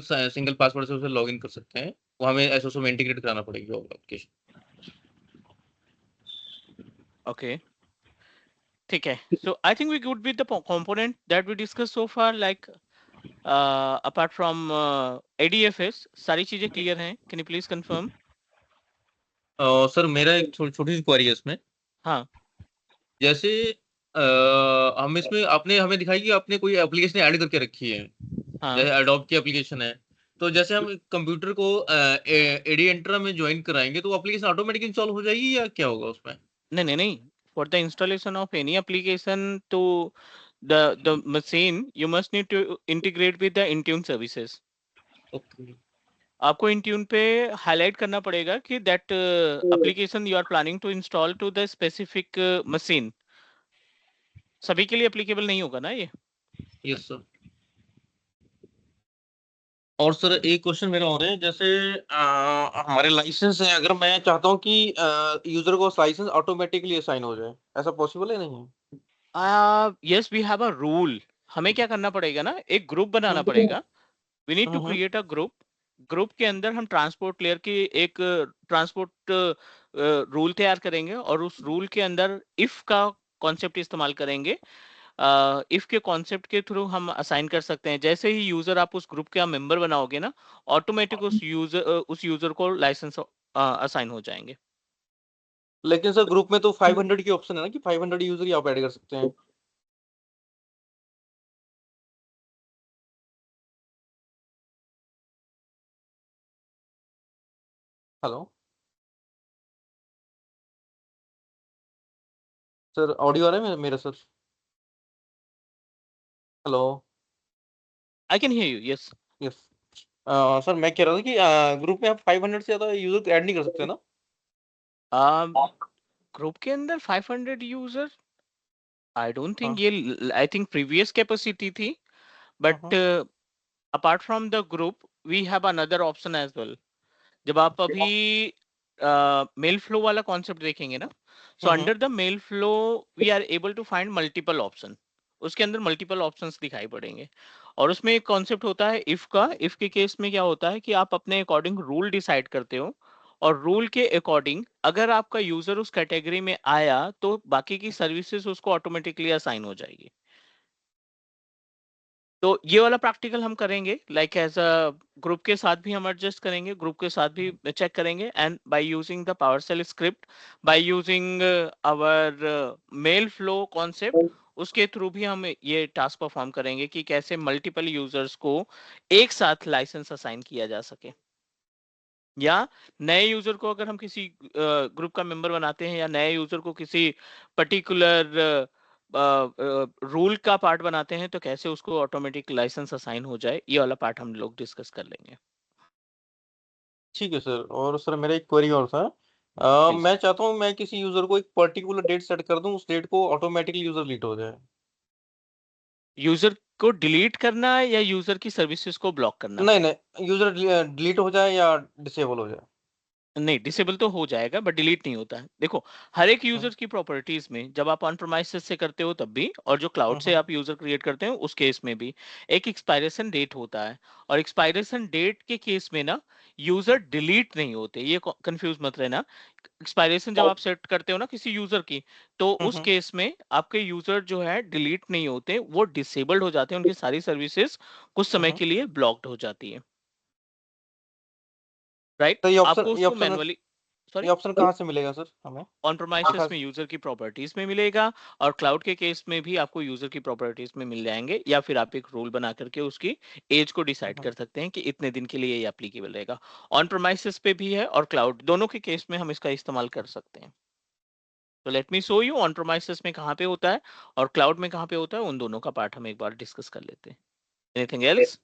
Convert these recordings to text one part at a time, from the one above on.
Single password से उसे login कर सकते हैं, वो हमें एसओएस में इंटीग्रेट कराना पड़ेगी वो एप्लीकेशन। Okay, ठीक है. So I think we good with the component that we discussed so far, like apart from ADFS, सारी चीजें क्लियर हैं? Can you please confirm? Sir मेरा एक छोटी सी क्वेरी है इसमें। हाँ. जैसे हम इसमें आपने हमें दिखाई कि आपने कोई एप्लीकेशन ऐड करके रखी है, हाँ. जैसे एडोब की एप्लीकेशन है। तो जैसे हम कंप्यूटर को एडी एंट्रा में ज्वाइन कराएंगे तो वो एप्लीकेशन ऑटोमेटिक इंस्टॉल हो जाएगी या क्या होगा उसमें? नहीं नहीं नहीं. For the installation of any application to the machine, you must need to integrate with the Intune services. Okay. आपको Intune पे हाईलाइट करना पड़ेगा कि that application you are planning to install to the specific machine. सभी के लिए applicable नहीं होगा ना ये. Yes sir. और सर एक क्वेश्चन मेरा और है, जैसे हमारे लाइसेंस है, अगर मैं चाहता हूँ कि यूजर को लाइसेंस ऑटोमेटिकली असाइन हो जाए, ऐसा पॉसिबल है नहीं है? Yes, we have a rule. हमें क्या करना पड़ेगा ना, एक ग्रुप बनाना पड़ेगा. We need to hmm. create a group. Group के अंदर हम ट्रांसपोर्ट लेयर की एक ट्रांसपोर्ट रूल तैयार करेंगे और उस रूल के अंदर इफ का कॉन्सेप्ट इस्तेमाल करेंगे. इफ के कॉन्सेप्ट के थ्रू हम असाइन कर सकते हैं. जैसे ही यूजर आप उस ग्रुप का मेंबर बनाओगे ना, ऑटोमेटिक उस यूजर को लाइसेंस असाइन हो जाएंगे. लेकिन सर ग्रुप में तो 500 की ऑप्शन है ना, कि 500 यूजर ही आप ऐड कर सकते हैं। हेलो सर, ऑडियो आ रहा है मेरा sir? Hello. I can hear you. Yes. Yes. Sir मैं कह रहा था कि ग्रुप में आप 500 से ज्यादा यूजर ऐड नहीं कर सकते ना? ग्रुप के अंदर 500 यूजर, आई डोंट थिंक. हाँ। ये आई थिंक प्रीवियस कैपेसिटी थी, बट हाँ। apart from the group we have another option as well. जब आप अभी मेल फ्लो वाला कॉन्सेप्ट देखेंगे ना, so hmm. Under the mail flow we are able to find multiple option. उसके अंदर मल्टीपल ऑप्शंस दिखाई पड़ेंगे. और उसमें एक कॉन्सेप्ट होता है इफ का. इफ के केस में क्या होता है कि आप अपने अकॉर्डिंग रूल डिसाइड करते हो, और रूल के अकॉर्डिंग अगर आपका यूजर उस कैटेगरी में आया तो बाकी की सर्विसेज उसको ऑटोमेटिकली असाइन हो जाएगी. तो ये वाला प्रैक्टिकल हम करेंगे, लाइक एज अ ग्रुप के साथ भी हम एडजस्ट करेंगे, ग्रुप के साथ भी चेक करेंगे, and by using the PowerShell script, by using our mail flow concept, उसके थ्रू भी हम ये टास्क परफॉर्म करेंगे कि कैसे मल्टीपल यूजर्स को एक साथ लाइसेंस असाइन किया जा सके. या नए यूजर को अगर हम किसी ग्रुप का मेंबर बनाते हैं या नए यूजर को किसी पर्टिकुलर रूल का पार्ट बनाते हैं तो कैसे उसको ऑटोमेटिक लाइसेंस असाइन हो जाए, ये वाला पार्ट हम लोग डिस्कस कर लेंगे. ठीक है सर। और सर मेरा एक क्वेरी और था। प्लीज. मैं चाहता हूँ मैं किसी यूजर को एक पर्टिकुलर डेट सेट कर दूं, उस डेट को ऑटोमेटिकली यूजर डिलीट हो जाए। यूजर को डिलीट करना है या यूजर की सर्विसेज को ब्लॉक करना? नहीं नहीं, यूजर डिलीट हो जाए या डिसेबल हो जाए। नहीं, डिसेबल तो हो जाएगा बट डिलीट नहीं होता है. देखो, हर एक हम्म। यूजर की प्रॉपर्टीज में जब आप ऑन प्रोमाइसेस से करते हो तब भी, और जो क्लाउड से हम्म। आप यूजर क्रिएट करते हो उस केस में भी एक एक्सपायरेशन डेट होता है. और एक्सपायरेशन डेट के केस में ना यूजर डिलीट नहीं होते, ये कंफ्यूज मत रहना. एक्सपायरेशन जब आप सेट करते हो ना किसी यूजर की, तो उस हम्म। केस में आपके यूजर जो है डिलीट नहीं होते, वो डिसेबल्ड हो जाते हैं, उनकी सारी सर्विसेज कुछ समय हम्म। के लिए ब्लॉक्ड हो जाती है. राइट. तो आपको ये उसको ऑप्शन मैनुअली, ये सॉरी, ऑप्शन कहाँ से मिलेगा सर हमें? ऑन प्रोमाइसेस कहाँ में से? यूजर की प्रॉपर्टीज में मिलेगा, और क्लाउड के केस में भी आपको यूजर की प्रॉपर्टीज में मिल जाएंगे, या फिर आप एक रूल बना करके उसकी एज को डिसाइड हम्म। कर सकते हैं कि इतने दिन के लिए ये एप्लीकेबल रहेगा. ऑन प्रोमाइसेस पे भी है और क्लाउड, दोनों के केस में हम इसका इस्तेमाल कर सकते हैं. तो let me show you on premises में कहाँ पे होता है और क्लाउड में कहाँ पे होता है, उन दोनों का पार्ट हम एक बार डिस्कस कर लेते हैं. Anything else?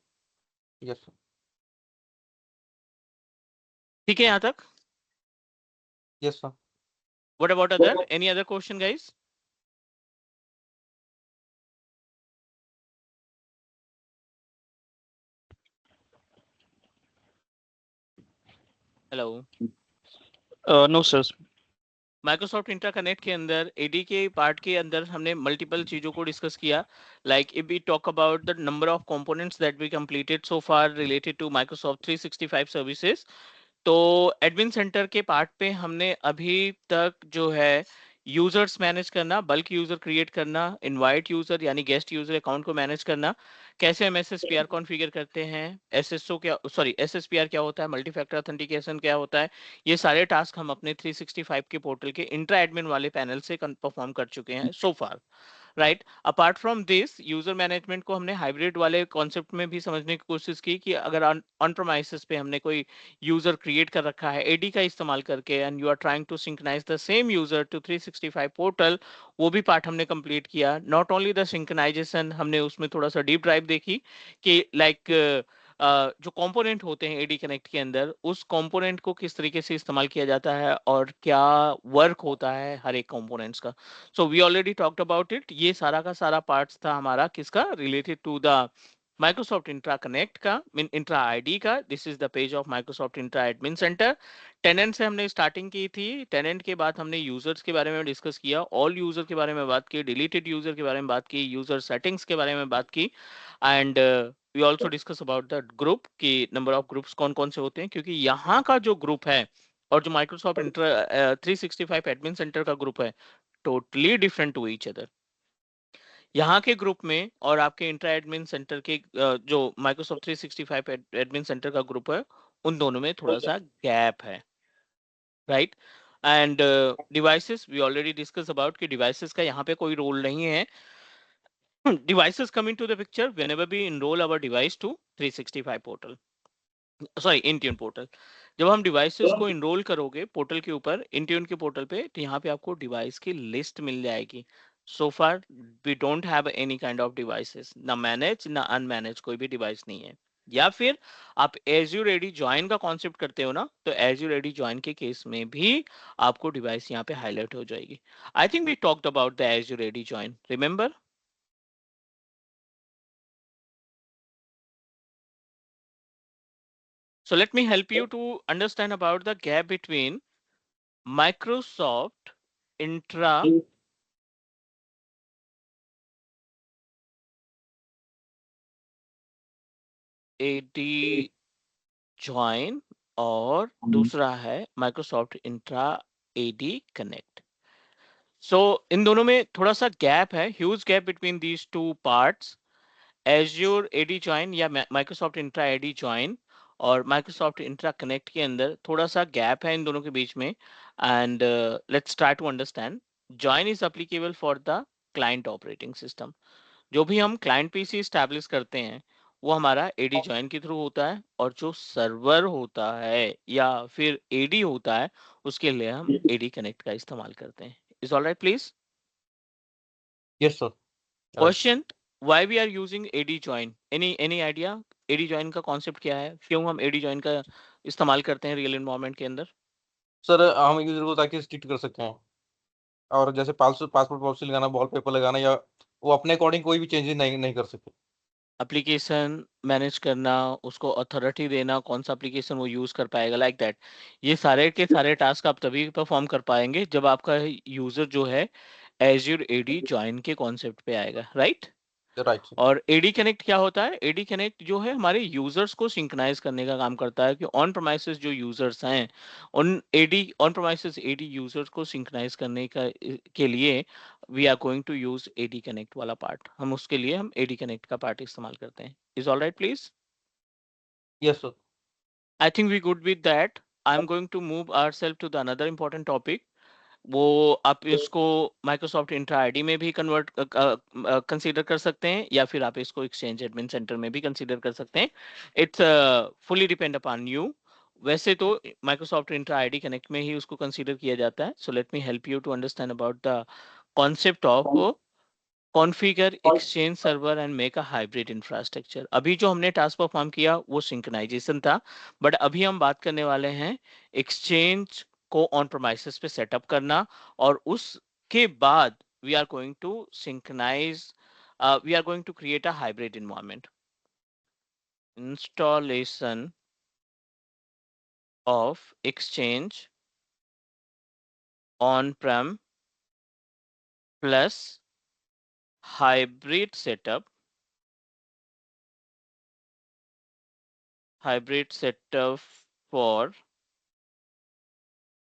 Yes sir. ठीक है यहाँ तक? Yes sir. What about other, any other question guys? Hello. No, sir. Microsoft Entra connect के अंदर एडी के पार्ट के अंदर हमने मल्टीपल चीजों को डिस्कस किया, like if we talk about the number of components that we completed so far related to Microsoft 365 services. तो एडमिन सेंटर के पार्ट पे हमने अभी तक जो है यूजर्स मैनेज करना, बल्क यूजर क्रिएट करना, इनवाइट यूजर यानी गेस्ट यूजर अकाउंट को मैनेज करना, कैसे हम एसएसपीआर कॉन्फ़िगर करते हैं, एसएसओ क्या, सॉरी एसएसपीआर क्या होता है, मल्टी फैक्टर ऑथेंटिकेशन क्या होता है, ये सारे टास्क हम अपने 365 के पोर्टल के इंट्रा एडमिन वाले पैनल से परफॉर्म कर चुके हैं so far, right. Apart from this user management को हमने हाइब्रिड वाले कॉन्सेप्ट में भी समझने की कोशिश की कि अगर ऑन प्रोमाइसेस पे हमने कोई यूजर क्रिएट कर रखा है एडी का इस्तेमाल करके and you are trying to synchronise the same user to 365 portal, वो भी पार्ट हमने कंप्लीट किया। नॉट ओनली द सिंक्रोनाइजेशन, हमने उसमें थोड़ा सा डीप ड्राइव देखी कि लाइक जो कंपोनेंट होते हैं एडी कनेक्ट के अंदर, उस कंपोनेंट को किस तरीके से इस्तेमाल किया जाता है और क्या वर्क होता है हर एक कंपोनेंट्स का। So we already talked about it. ये सारा का सारा पार्ट्स था हमारा किसका, related to the Microsoft Entra connect का, इंट्रा आईडी का। This is the page of Microsoft Entra admin centre. Tenant से हमने स्टार्टिंग की थी, टेनेंट के बाद हमने यूजर्स के बारे में डिस्कस किया, ऑल यूजर के बारे में बात की, डिलीटेड यूजर के बारे में बात की, यूजर सेटिंग्स के बारे में बात की, and we also discuss about the group की नंबर ऑफ ग्रुप्स कौन कौन से होते हैं, क्योंकि यहाँ का जो ग्रुप है और जो माइक्रोसॉफ्ट इंट्रा 365 एडमिन सेंटर का ग्रुप है, totally different to each other. यहाँ के ग्रुप में और आपके इंट्रा एडमिन सेंटर के जो माइक्रोसॉफ्ट 365 एडमिन सेंटर का ग्रुप है, उन दोनों में थोड़ा सा गैप है, right. And devices we already discuss about कि डिवाइसेस का यहाँ पे कोई रोल नहीं है। Devices come into the picture whenever we enrol our device to 365 portal, sorry Intune portal. जब हम डिवाइसेस को इनरोल करोगे पोर्टल के ऊपर, इंट्यून के पोर्टल पे, तो यहाँ पे आपको डिवाइस की लिस्ट मिल जाएगी। So far we don't have any kind of devices, ना मैनेज ना अनमैनेज, कोई भी डिवाइस नहीं है। या फिर आप एज्यूर एडी ज्वाइन का कॉन्सेप्ट करते हो ना, तो एज्यूर एडी ज्वाइन के केस में भी आपको डिवाइस यहाँ पे हाईलाइट हो जाएगी। I think we talked about the Azure AD join, remember? So let me help you to understand about the gap between Microsoft Intra AD Join और दूसरा है Microsoft Intra AD Connect. So इन दोनों में थोड़ा सा gap है, huge gap between these two parts. Azure AD Join या Microsoft Intra AD Join और Microsoft Intra Connect के अंदर थोड़ा सा गैप है इन दोनों के बीच में। And let's try to understand. Join is applicable for the client operating system. जो भी हम क्लाइंट पीसी स्टैब्लिश करते हैं वो हमारा एडी ज्वाइन के थ्रू होता है, और जो सर्वर होता है या फिर एडी होता है उसके लिए हम एडी कनेक्ट का इस्तेमाल करते हैं। Is all right please? Yes sir. Right. Question, why we are using AD join? Any idea AD join का कॉन्सेप्ट क्या है, क्यों हम एडी ज्वाइन का इस्तेमाल करते हैं रियल एनवायरनमेंट के अंदर? सर हम यूजर को ताकि स्ट्रिक्ट कर सकते हैं, और जैसे पासपोर्ट पॉलिसी लगाना, वॉलपेपर लगाना, या वो अपने अकॉर्डिंग कोई भी चेंजेस नहीं नहीं कर सकते। एप्लीकेशन मैनेज करना, उसको अथॉरिटी देना, कौन सा एप्लीकेशन वो यूज कर पाएगा, लाइक दैट। ये सारे के सारे टास्क आप तभी परफॉर्म कर पाएंगे जब आपका यूजर जो है एज्यूर एडी ज्वाइन के कॉन्सेप्ट पे आएगा, राइट। Right sir. और एडी कनेक्ट क्या होता है? एडी कनेक्ट जो है हमारे यूजर्स को सिंक्रोनाइज करने का काम करता है, कि ऑन प्रोमाइसेस जो यूजर्स हैं उन AD on premises AD users को सिंक्रोनाइज करने का के लिए we are going to use AD connect वाला पार्ट, हम उसके लिए हम एडी कनेक्ट का पार्ट इस्तेमाल करते हैं। Is all right please? Yes sir. I think we good with that. I am going to move ourselves to the another important topic. वो आप इसको माइक्रोसॉफ्ट इंट्रा आईडी में भी कन्वर्ट कंसीडर कर सकते हैं, या फिर आप इसको एक्सचेंज एडमिन सेंटर में भी कंसीडर कर सकते हैं। It's fully depend upon you. वैसे तो माइक्रोसॉफ्ट इंट्रा आईडी कनेक्ट में ही उसको कंसीडर किया जाता है। So let me help you to understand about the concept of configure exchange server and make a hybrid infrastructure. अभी जो हमने टास्क परफॉर्म किया वो सिंक्रोनाइजेशन था, बट अभी हम बात करने वाले हैं एक्सचेंज को ऑन प्रोमाइसेस पे सेटअप करना, और उसके बाद we are going to synchronize, we are going to create a hybrid environment. Installation of exchange on-prem plus hybrid setup for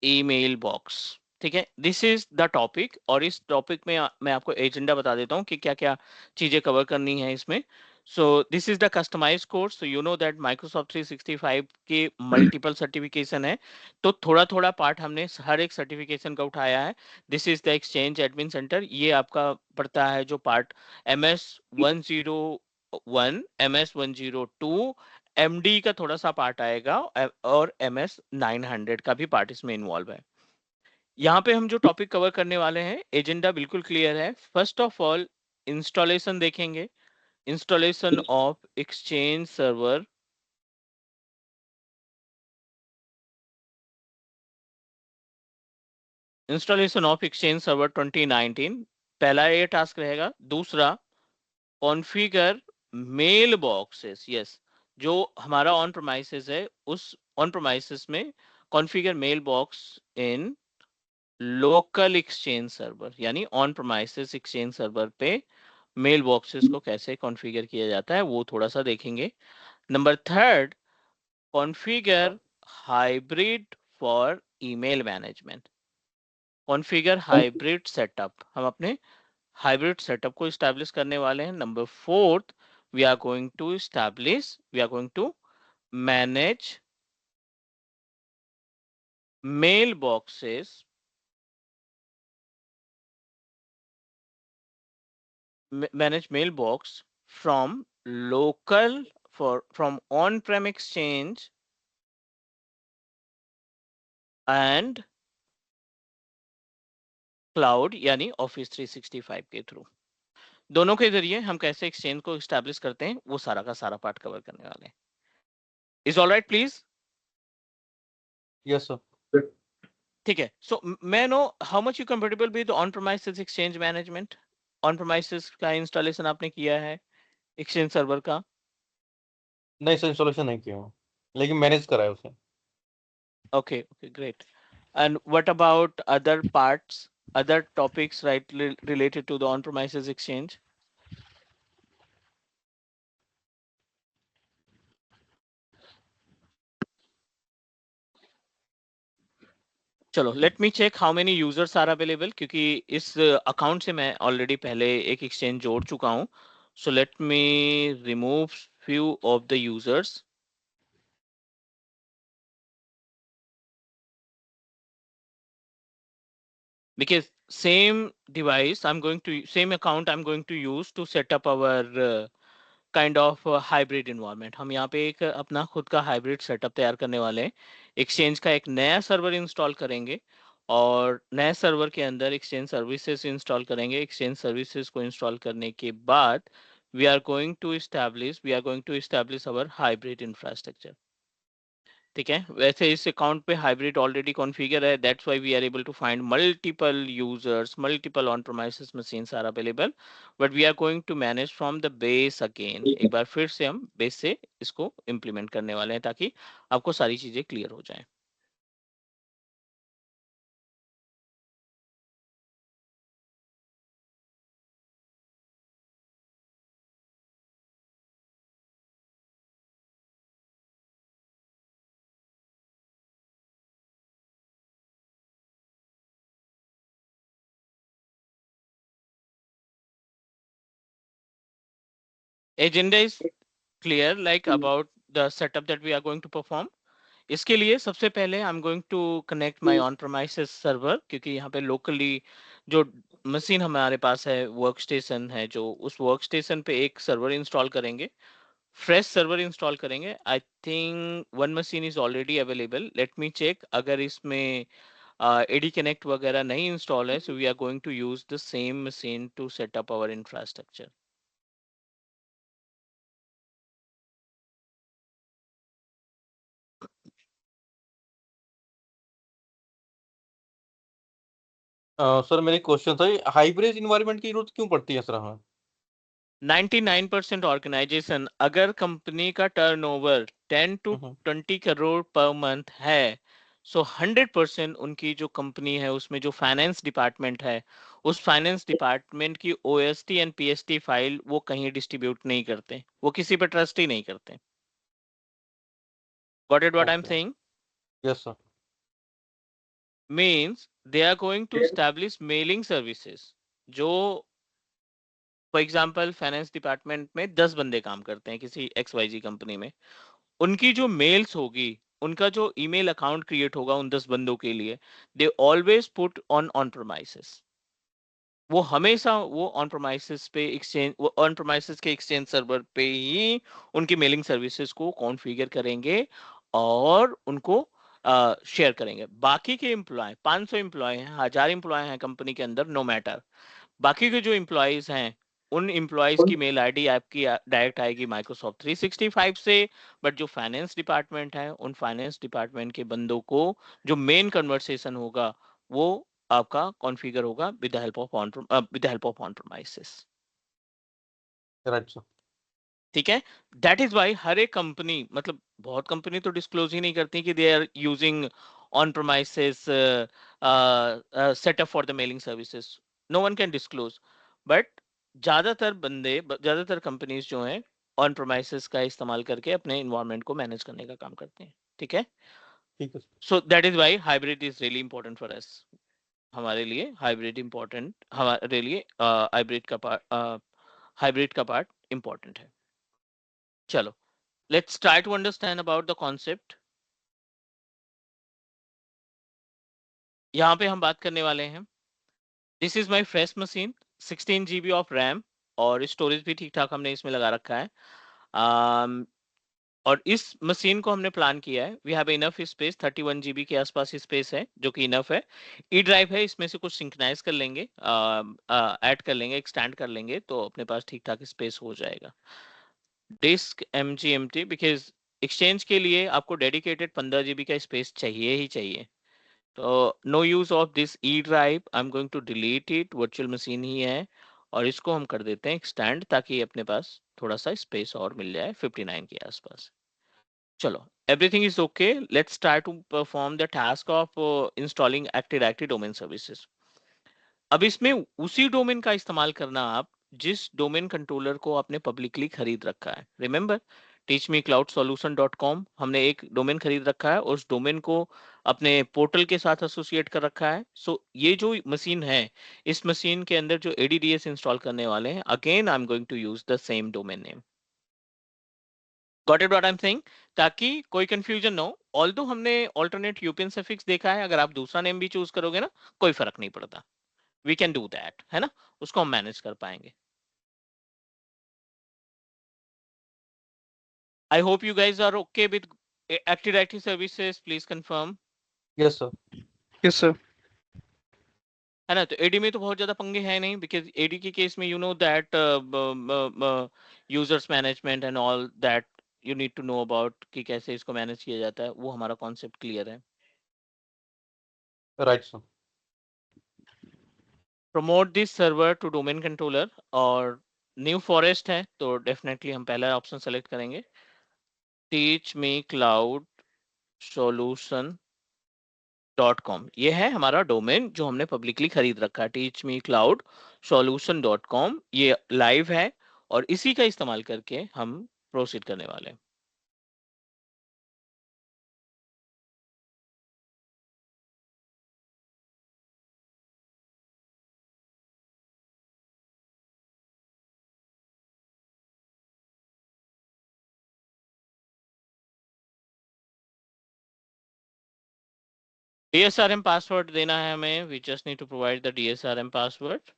email box. ठीक है, दिस इज द टॉपिक, और इस टॉपिक में मैं आपको एजेंडा बता देता हूँ कि क्या क्या चीजें कवर करनी है इसमें। So this is the customise course, so you know that Microsoft 365 के मल्टीपल सर्टिफिकेशन है, तो थोड़ा थोड़ा पार्ट हमने हर एक सर्टिफिकेशन का उठाया है। This is the exchange admin centre, ये आपका पड़ता है जो पार्ट MS 101, MS 102, एमडी का थोड़ा सा पार्ट आएगा, और MS 900 का भी पार्ट इसमें इन्वॉल्व है। यहाँ पे हम जो टॉपिक कवर करने वाले हैं, एजेंडा बिल्कुल क्लियर है। फर्स्ट ऑफ ऑल इंस्टॉलेशन देखेंगे, installation of exchange server, installation of exchange server 2019 पहला ये टास्क रहेगा। दूसरा, कॉन्फ़िगर मेल बॉक्सेस, यस, जो हमारा ऑन प्रोमाइसेस है उस ऑन प्रोमाइसेस में configure mailbox in local exchange server, यानी ऑन प्रोमाइसेस एक्सचेंज सर्वर पे मेल बॉक्सेस को कैसे कॉन्फ़िगर किया जाता है वो थोड़ा सा देखेंगे। Number third, configure hybrid for email management, configure hybrid setup, हम अपने हाइब्रिड सेटअप को इस्टेब्लिश करने वाले हैं। Number fourth, we are going to manage mail boxes, manage mailbox from local from on-prem exchange and cloud यानी office 365 के through, दोनों के जरिए हम कैसे एक्सचेंज को एस्टैब्लिश करते हैं वो सारा का सारा पार्ट कवर करने वाले हैं। Is all right please? Yes sir. ठीक है, सो मैं know how much you comfortable with on premises exchange management, on premises का इंस्टॉलेशन आपने किया है एक्सचेंज सर्वर का? नहीं सर, इंस्टॉलेशन नहीं किया हूँ, लेकिन मैनेज करा है उसे। Okay, okay, great. And what about other parts, other topics, right, related to the on-premises exchange? चलो, let me check how many users are available, क्योंकि इस अकाउंट से मैं ऑलरेडी पहले एक एक्सचेंज जोड़ चुका हूँ. So let me remove few of the users. Because same device I'm going to, same account I'm going to use to set up our kind of hybrid environment. हम यहाँ पे एक अपना खुद का हाइब्रिड सेटअप तैयार करने वाले हैं। एक्सचेंज का एक नया सर्वर इंस्टॉल करेंगे, और नए सर्वर के अंदर एक्सचेंज सर्विसेज इंस्टॉल करेंगे। एक्सचेंज सर्विसेज को इंस्टॉल करने के बाद we are going to establish our hybrid infrastructure. ठीक है, वैसे इस अकाउंट पे हाइब्रिड ऑलरेडी कॉन्फ़िगर है, that's why we are able to find multiple users, multiple on premises machines are available, but we are going to manage from the base again. एक बार फिर से हम बेस से इसको इम्प्लीमेंट करने वाले हैं ताकि आपको सारी चीजें क्लियर हो जाएं। Agenda is clear like about the setup that we are going to perform. इसके लिए सबसे पहले I am going to connect my on premises server, क्योंकि यहाँ पे लोकली जो मशीन हमारे पास है, वर्क स्टेशन है, जो उस वर्क स्टेशन पे एक सर्वर इंस्टॉल करेंगे, फ्रेश सर्वर इंस्टॉल करेंगे। I think one machine is already available, let me check. अगर इसमें एडी कनेक्ट वगैरह नहीं इंस्टॉल है, so we are going to use the same machine to set up our infrastructure. Sir मेरे question था, hybrid environment की जरूरत क्यों पड़ती है सर हमें? 99% ऑर्गेनाइजेशन, अगर कंपनी का turnover 10 to 20 crore per month है, सो 100% उनकी जो कंपनी है उसमें जो फाइनेंस डिपार्टमेंट है, उस फाइनेंस डिपार्टमेंट की ओएसटी एंड पीएसटी फाइल वो कहीं डिस्ट्रीब्यूट नहीं करते, वो किसी पे ट्रस्ट ही नहीं करते. Got it what I'm Okay. saying? Yes, sir. Means they are going to establish mailing services. जो फॉर एग्जाम्पल फाइनेंस डिपार्टमेंट में 10 बंदे काम करते हैं किसी XYZ कंपनी में, उनकी जो मेल्स होगी, उनका जो ईमेल अकाउंट क्रिएट होगा उन 10 बंदों के लिए, दे ऑलवेज पुट ऑन प्रोमाइसेस. वो हमेशा वो ऑन प्रोमाइसेस पे एक्सचेंज, वो ऑन प्रोमाइसेस के एक्सचेंज सर्वर पे ही उनकी मेलिंग सर्विसेज को कॉन्फ़िगर करेंगे और उनको शेयर करेंगे. बाकी के एम्प्लॉय, 500 एम्प्लॉय हैं, 1000 एम्प्लॉय हैं कंपनी के अंदर, नो मैटर, बाकी के जो एम्प्लॉयज हैं उन एम्प्लॉयज की मेल आईडी आपकी डायरेक्ट आएगी माइक्रोसॉफ्ट 365 से. बट जो फाइनेंस डिपार्टमेंट है, उन फाइनेंस डिपार्टमेंट के बंदों को जो मेन कन्वर्सेशन होगा वो आपका कॉन्फ़िगर होगा with the help of on premises. Right, sir. ठीक है. दैट इज वाई हर एक कंपनी, मतलब बहुत कंपनी तो डिस्क्लोज ही नहीं करती कि they are using on premises setup for the mailing services. No one can disclose. But ज्यादातर कंपनीज जो हैं ऑन प्रोमाइसेस का इस्तेमाल करके अपने इन्वायरमेंट को मैनेज करने का काम करते हैं. ठीक है. ठीक है sir. So that is why hybrid is really important for us. हमारे लिए हाइब्रिड इंपॉर्टेंट, हमारे लिए हाइब्रिड का पार्ट इंपॉर्टेंट है. चलो, let's try to understand about the concept. यहाँ पे हम बात करने वाले हैं, this is my fresh machine, 16 GB of RAM और स्टोरेज भी ठीक ठाक हमने इसमें लगा रखा है. um, और इस मशीन को हमने प्लान किया है, we have enough space, 31 GB के आसपास स्पेस है जो कि इनफ है. ई ड्राइव है, इसमें से कुछ सिंक्रोनाइज कर लेंगे, ऐड कर लेंगे, एक्सटेंड कर लेंगे तो अपने पास ठीक ठाक स्पेस हो जाएगा. डिस्क MGMT, बिकॉज एक्सचेंज के लिए आपको डेडिकेटेड 15 GB का स्पेस चाहिए ही चाहिए. तो no use of this E drive, I am going to delete it, virtual machine ही है और इसको हम कर देते हैं एक्सटेंड ताकि अपने पास थोड़ा सा स्पेस और मिल जाए 59 के आसपास. चलो, everything is okay, let's try to perform the task of installing active directory domain services. अब इसमें उसी डोमेन का इस्तेमाल करना आप जिस डोमेन कंट्रोलर को आपने पब्लिकली खरीद रखा है. रिमेंबर, teachmecloudsolution.com, हमने एक डोमेन खरीद रखा है और उस डोमेन को अपने पोर्टल के साथ एसोसिएट कर रखा है. सो ये जो मशीन है, इस मशीन के अंदर जो ADDS इंस्टॉल करने वाले हैं, again I am going to use the same domain name. Got it what I am saying? ताकि कोई कंफ्यूजन ना हो. ऑल्दो हमने ऑल्टरनेट यूपीएन सफिक्स देखा है, अगर आप दूसरा नेम भी चूज करोगे ना, कोई फर्क नहीं पड़ता. वी कैन डू दैट, है ना, उसको हम मैनेज कर पाएंगे. I hope you guys are okay with active directory services, please confirm. Yes, sir. Yes, sir. है ना. तो एडी में तो बहुत ज्यादा पंगे हैं नहीं, बिकॉज एडी के केस में you know that users management and all that you need to know about कि कैसे इसको मैनेज किया जाता है, वो हमारा कॉन्सेप्ट क्लियर है. Right, sir. Promote this server to domain controller, और न्यू फॉरेस्ट है तो डेफिनेटली हम पहला ऑप्शन सेलेक्ट करेंगे, teach me cloud solution .com. ये है हमारा डोमेन जो हमने पब्लिकली खरीद रखा है, teach me cloud solution .com. ये लाइव है और इसी का इस्तेमाल करके हम प्रोसीड करने वाले हैं. DSRM पासवर्ड देना है हमें, we just need to provide the DSRM password.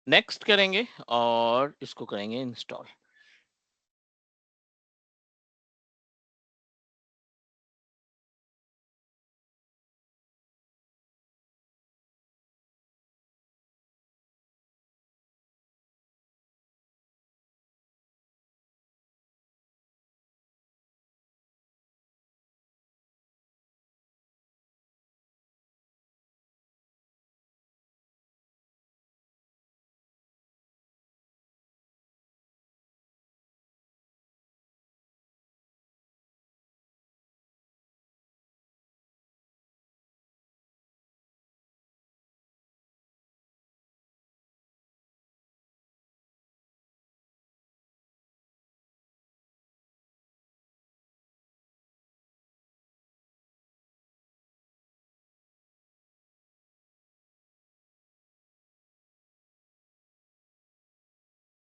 Next करेंगे और इसको करेंगे install.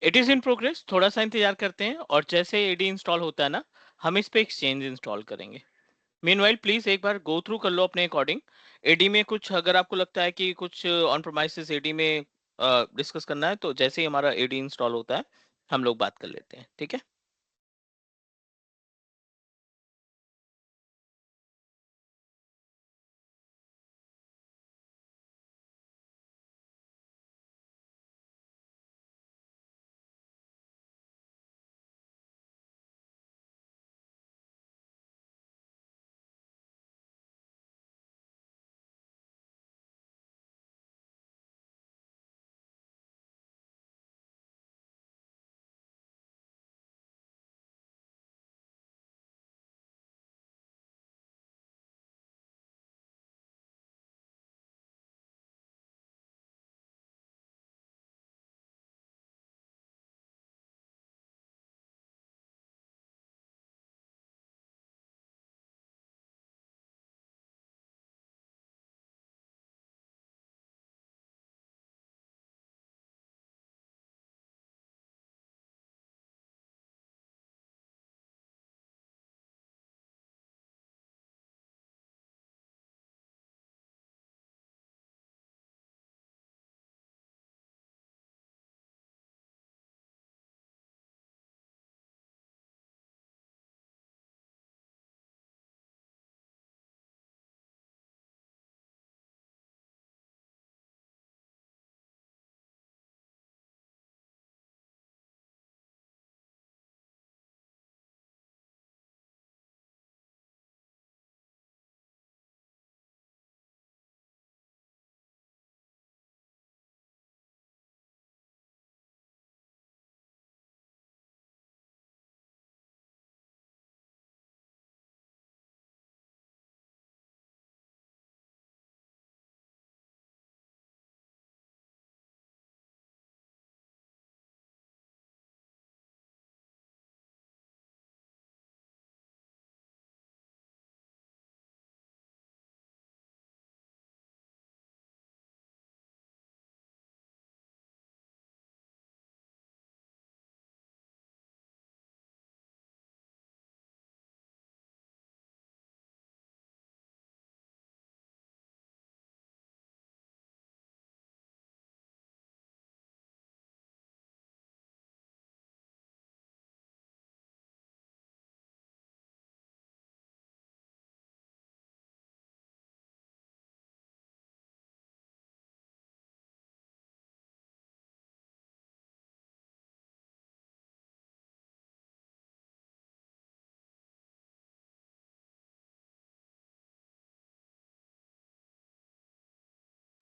It is in progress, थोड़ा सा इंतजार करते हैं, और जैसे एडी इंस्टॉल होता है ना, हम इस पे एक्सचेंज इंस्टॉल करेंगे। मीनवाइल प्लीज एक बार गो थ्रू कर लो अपने अकॉर्डिंग। एडी में कुछ अगर आपको लगता है कि कुछ ऑन प्रोमाइसेस एडी में डिस्कस करना है, तो जैसे ही हमारा एडी इंस्टॉल होता है हम लोग बात कर लेते हैं, ठीक है।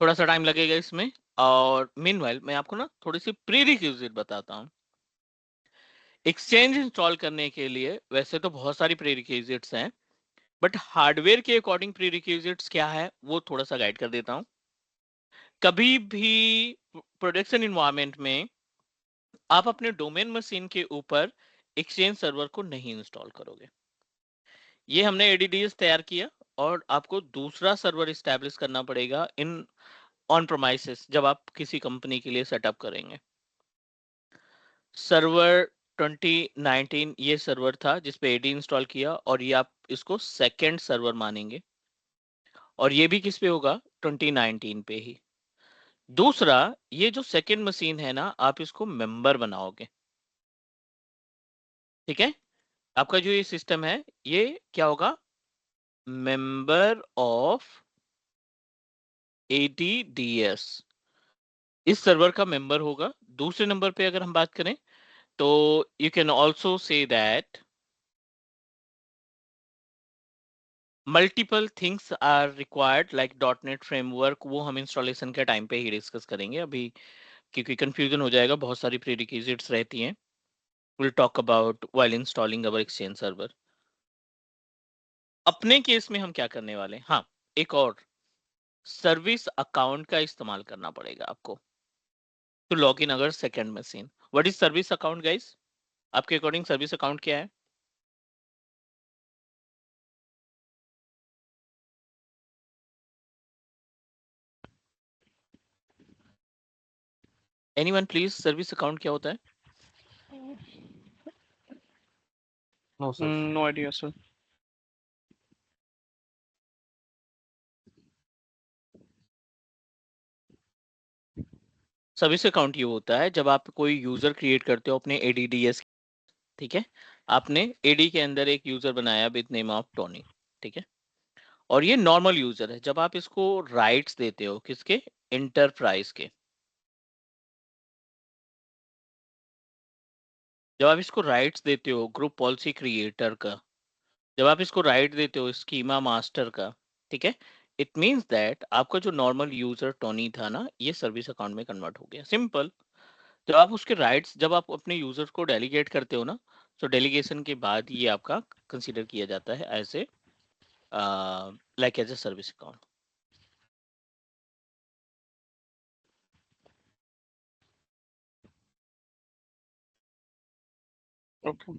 थोड़ा सा टाइम लगेगा इसमें, और मीनवाइल मैं आपको ना थोड़ी सी प्री रिक्विजिट बताता हूँ। एक्सचेंज इंस्टॉल करने के लिए वैसे तो बहुत सारी प्री रिक्विजिट्स हैं, बट हार्डवेयर के अकॉर्डिंग प्री रिक्विजिट्स क्या है वो थोड़ा सा गाइड कर देता हूँ। कभी भी प्रोडक्शन इन्वायरमेंट में आप अपने डोमेन मशीन के ऊपर एक्सचेंज सर्वर को नहीं इंस्टॉल करोगे। ये हमने एडीडीएस तैयार किया, और आपको दूसरा सर्वर इस्टेब्लिश करना पड़ेगा इन ऑन प्रोमाइसेस जब आप किसी कंपनी के लिए सेटअप करेंगे। सर्वर 2019 ये सर्वर था जिस पे एडी इंस्टॉल किया, और ये आप इसको सेकंड सर्वर मानेंगे, और ये भी किस पे होगा, 2019 पे ही। दूसरा, ये जो सेकंड मशीन है ना, आप इसको मेंबर बनाओगे, ठीक है। आपका जो ये सिस्टम है, ये क्या होगा, मेंबर ऑफ एडीडीएस, इस सर्वर का मेंबर होगा। दूसरे नंबर पे अगर हम बात करें, तो you can also say that multiple things are required like dot net framework, वो हम इंस्टॉलेशन के टाइम पे ही डिस्कस करेंगे अभी, क्योंकि कंफ्यूजन हो जाएगा, बहुत सारी प्रीरिक्विजिट्स रहती हैं। Will talk about while installing our exchange server. अपने केस में हम क्या करने वाले हैं, हाँ, एक और सर्विस अकाउंट का इस्तेमाल करना पड़ेगा आपको टू लॉग इन अगर second machine. What is service account guys? आपके अकॉर्डिंग सर्विस अकाउंट क्या है? एनीवन प्लीज, सर्विस अकाउंट क्या होता है? No sir. No idea, sir. Service account ये होता है जब आप कोई यूजर क्रिएट करते हो अपने ADDS, ठीक है। आपने AD के अंदर एक यूजर बनाया विद नेम ऑफ टोनी, ठीक है। और ये नॉर्मल यूजर है। जब आप इसको राइट्स देते हो किसके, इंटरप्राइज के, जब आप इसको राइट्स देते हो ग्रुप पॉलिसी क्रिएटर का, जब आप इसको राइट देते हो स्कीमा मास्टर का, ठीक है, इट मींस दैट आपका जो नॉर्मल यूजर टोनी था ना, ये सर्विस अकाउंट में कन्वर्ट हो गया, सिंपल। जब आप उसके राइट्स, जब आप अपने यूजर्स को डेलीगेट करते हो ना, तो डेलीगेशन के बाद ये आपका कंसीडर किया जाता है as a like as a service account. Okay.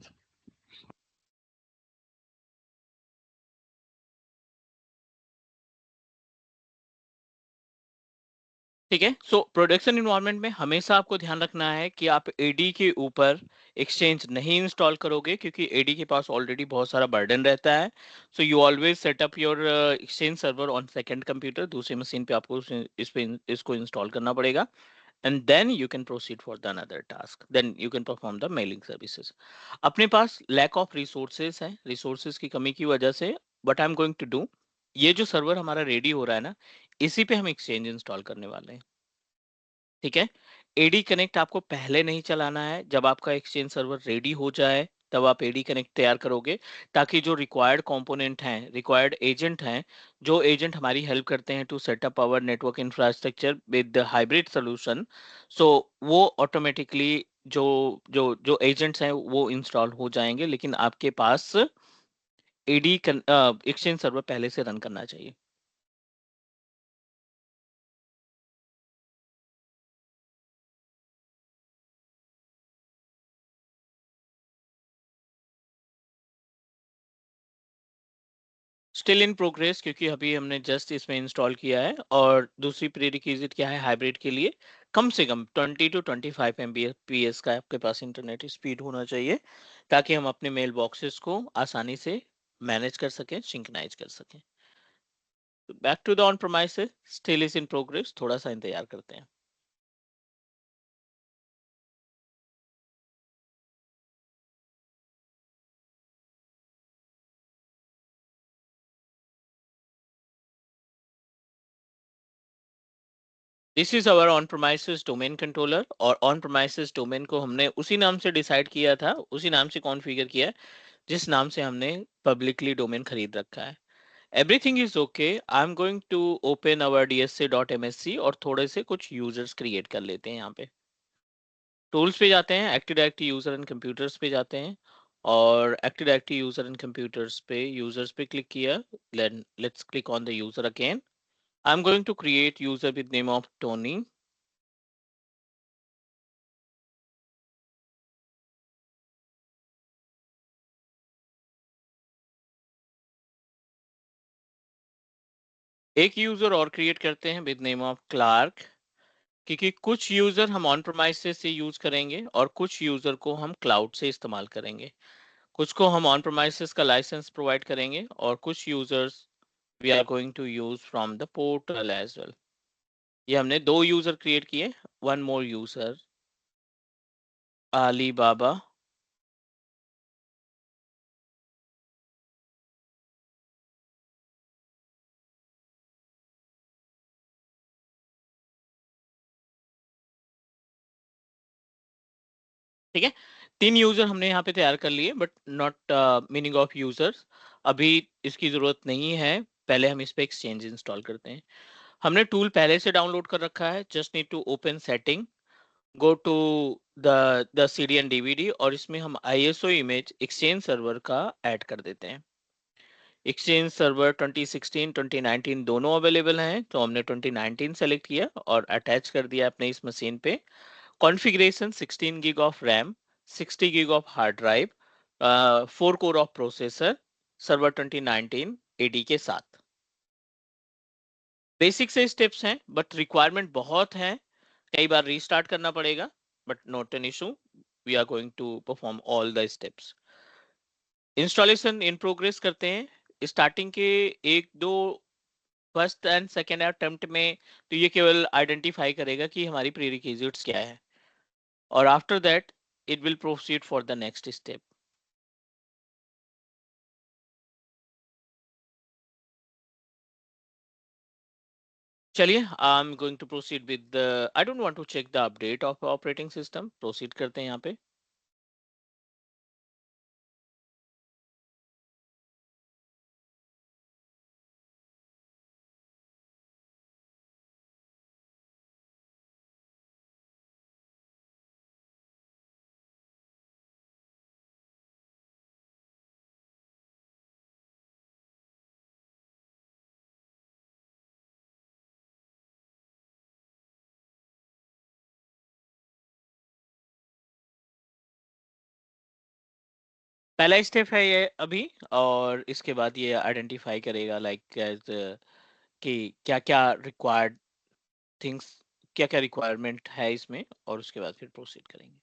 ठीक है। सो प्रोडक्शन इन्वायरमेंट में हमेशा आपको ध्यान रखना है कि आप एडी के ऊपर एक्सचेंज नहीं इंस्टॉल करोगे, क्योंकि एडी के पास ऑलरेडी बहुत सारा बर्डन रहता है। So you always set up your exchange server on second computer, दूसरे मशीन पे आपको इसको इंस्टॉल करना पड़ेगा, and then you can proceed for the another task, then you can perform the mailing services. अपने पास lack of resources है, resources की कमी की वजह से what I'm going to do, ये जो सर्वर हमारा रेडी हो रहा है ना, इसी पे हम एक्सचेंज इंस्टॉल करने वाले हैं, ठीक है। एडी कनेक्ट आपको पहले नहीं चलाना है, जब आपका एक्सचेंज सर्वर रेडी हो जाए तब आप एडी कनेक्ट तैयार करोगे, ताकि जो रिक्वायर्ड कंपोनेंट हैं, रिक्वायर्ड एजेंट हैं, जो एजेंट हमारी हेल्प करते हैं to setup our network infrastructure with hybrid solution, so वो ऑटोमेटिकली जो जो जो एजेंट्स हैं वो इंस्टॉल हो जाएंगे, लेकिन आपके पास एडी एक्सचेंज सर्वर पहले से रन करना चाहिए। स्टिल इन प्रोग्रेस, क्योंकि अभी हमने जस्ट इसमें इंस्टॉल किया है। और दूसरी प्रीरिक्विजिट क्या है हाइब्रिड के लिए, कम से कम 20 to 25 Mbps का आपके पास इंटरनेट स्पीड होना चाहिए, ताकि हम अपने मेल बॉक्सेस को आसानी से मैनेज कर सकें, सिंक्रोनाइज कर सकें। Back to the on premises, still is in progress, थोड़ा सा इंतजार करते हैं। This is our on premises domain controller, और ऑन प्रोमाइसेस डोमेन को हमने उसी नाम से डिसाइड किया था, उसी नाम से कॉन्फ़िगर किया है जिस नाम से हमने पब्लिकली डोमेन खरीद रखा है। Everything is okay. I'm going to open our dsa.msc और थोड़े से कुछ यूजर्स क्रिएट कर लेते हैं। यहाँ पे टूल्स पे जाते हैं, active directory user and computers पे जाते हैं, और active directory user and computers पे यूजर्स पे क्लिक किया। Let's click on the user again. I am going to create user with name of Tony. एक यूजर और क्रिएट करते हैं विद नेम ऑफ क्लार्क, क्योंकि कुछ यूजर हम ऑन प्रोमाइसेस से यूज करेंगे और कुछ यूजर को हम क्लाउड से इस्तेमाल करेंगे। कुछ को हम ऑन प्रोमाइसेस का लाइसेंस प्रोवाइड करेंगे, और कुछ users we are going to use from the portal as well. ये हमने दो यूजर क्रिएट किए, one more user Ali Baba. ठीक है, तीन यूजर हमने यहाँ पे तैयार कर लिए, but not meaning of users, अभी इसकी जरूरत नहीं है। पहले हम इस पे एक्सचेंज इंस्टॉल करते हैं। हमने टूल पहले से डाउनलोड कर रखा है, just need to open setting, go to the CD and DVD, और इसमें हम ISO इमेज एक्सचेंज सर्वर का ऐड कर देते हैं। एक्सचेंज सर्वर 2016 2019 दोनों अवेलेबल हैं, तो हमने 2019 सेलेक्ट किया और अटैच कर दिया अपने इस मशीन पे। Configuration 16 gig of RAM, 60 gig of hard drive, 4 core of processor, server 2019 AD के साथ। बेसिक से स्टेप्स हैं, बट रिक्वायरमेंट बहुत है, कई बार रीस्टार्ट करना पड़ेगा, but not an issue, we are going to perform all the steps. Installation in progress करते हैं। स्टार्टिंग के एक दो फर्स्ट एंड सेकेंड अटेम्प्ट में तो ये केवल आइडेंटिफाई करेगा कि हमारी प्रीरिक्विजिट्स क्या है, और after that it will proceed for the next step. चलिए, I am going to proceed with I don't want to check the update of operating system. Proceed करते हैं यहाँ पे। पहला स्टेप है ये अभी, और इसके बाद ये आइडेंटिफाई करेगा लाइक कि क्या क्या रिक्वायर्ड थिंग्स, क्या क्या रिक्वायरमेंट है इसमें, और उसके बाद फिर प्रोसीड करेंगे।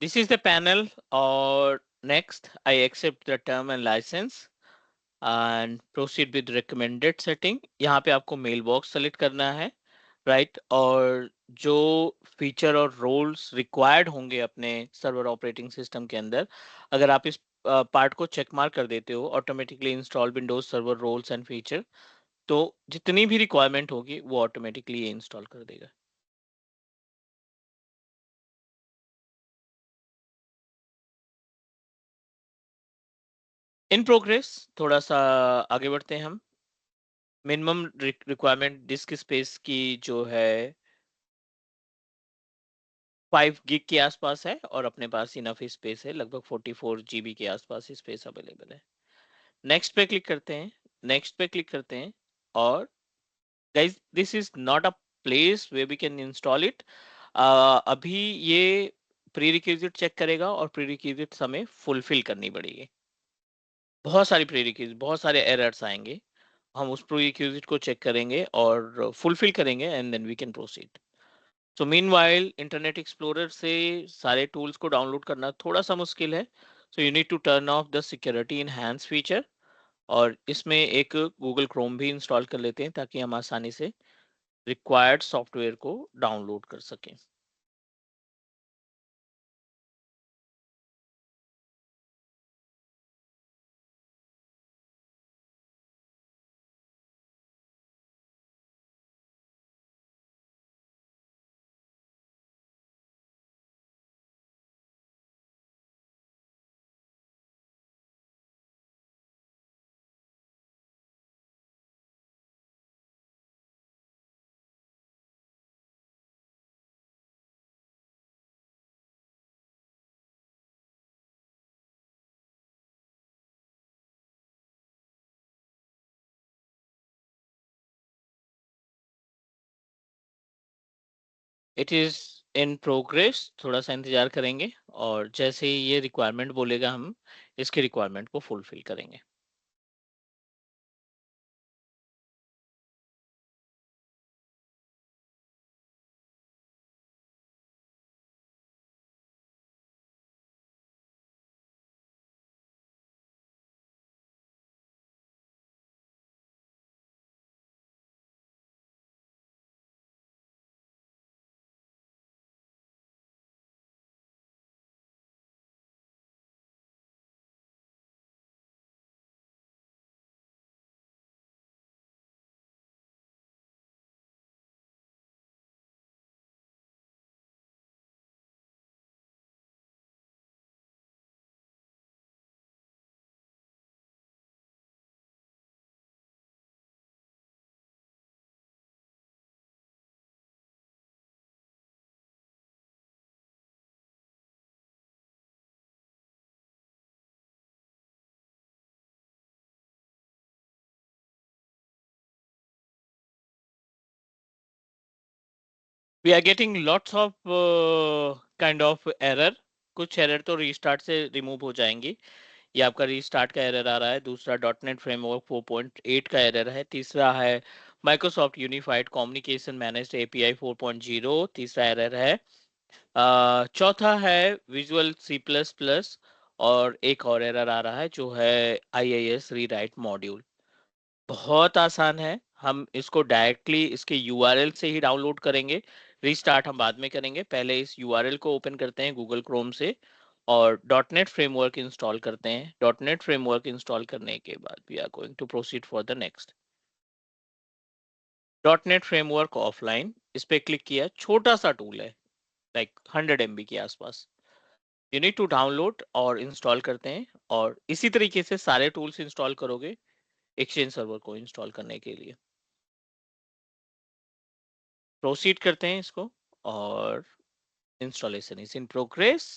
This is the panel, or next I accept the term and license and proceed with recommended setting। यहाँ पे आपको मेल बॉक्स सेलेक्ट करना है, राइट, और जो फीचर और रोल्स रिक्वायर्ड होंगे अपने सर्वर ऑपरेटिंग सिस्टम के अंदर, अगर आप इस पार्ट को चेक मार्क कर देते हो, automatically install windows server roles and feature, तो जितनी भी रिक्वायरमेंट होगी वो ऑटोमेटिकली ये इंस्टॉल कर देगा। इन प्रोग्रेस, थोड़ा सा आगे बढ़ते हैं हम। मिनिमम रिक्वायरमेंट डिस्क स्पेस की जो है 5 गिग के आसपास है, और अपने पास इनफ स्पेस है, लगभग 44 जीबी के आसपास स्पेस अवेलेबल है। नेक्स्ट पे क्लिक करते हैं। नेक्स्ट पे क्लिक करते हैं, और guys this is not a place way we can install it. अभी ये प्री रिक्विजिट चेक करेगा, और प्री रिक्विजिट हमें फुलफिल करनी पड़ेगी। बहुत सारी प्री रिक्विजिट, बहुत सारे एरर्स आएंगे, हम उस प्री रिक्विजिट को चेक करेंगे और फुलफिल करेंगे, and then we can proceed. So meanwhile internet explorer से सारे टूल्स को डाउनलोड करना थोड़ा सा मुश्किल है, so you need to turn off the security enhance feature, और इसमें एक गूगल क्रोम भी इंस्टॉल कर लेते हैं ताकि हम आसानी से रिक्वायर्ड सॉफ्टवेयर को डाउनलोड कर सकें। It is इन प्रोग्रेस, थोड़ा सा इंतजार करेंगे और जैसे ही ये रिक्वायरमेंट बोलेगा हम इसकी रिक्वायरमेंट को फुलफिल करेंगे। We are getting lots of kind of error. कुछ एरर तो रीस्टार्ट से रिमूव हो जाएंगी। ये आपका रीस्टार्ट का एरर आ रहा है। दूसरा डॉटनेट फ्रेमवर्क 4.8 का एरर है। तीसरा है Microsoft unified communication managed API 4.0 तीसरा एरर है। चौथा है विजुअल सी प्लस प्लस और एक और एरर आ रहा है जो है आईआईएस रीराइट मॉड्यूल। बहुत आसान है, हम इसको डायरेक्टली इसके यूआरएल से ही डाउनलोड करेंगे। रीस्टार्ट हम बाद में करेंगे, पहले इस यूआरएल को ओपन करते हैं गूगल क्रोम से और डॉटनेट फ्रेमवर्क इंस्टॉल करते हैं। डॉटनेट फ्रेमवर्क इंस्टॉल करने के बाद we are going to proceed for the next. Dotnet framework offline, इस पे क्लिक किया। छोटा सा टूल है, लाइक 100 MB के आसपास। यू नीड टू डाउनलोड और इंस्टॉल करते हैं और इसी तरीके से सारे टूल्स इंस्टॉल करोगे एक्सचेंज सर्वर को इंस्टॉल करने के लिए। प्रोसीड करते हैं इसको और इंस्टॉलेशन इज इन प्रोग्रेस।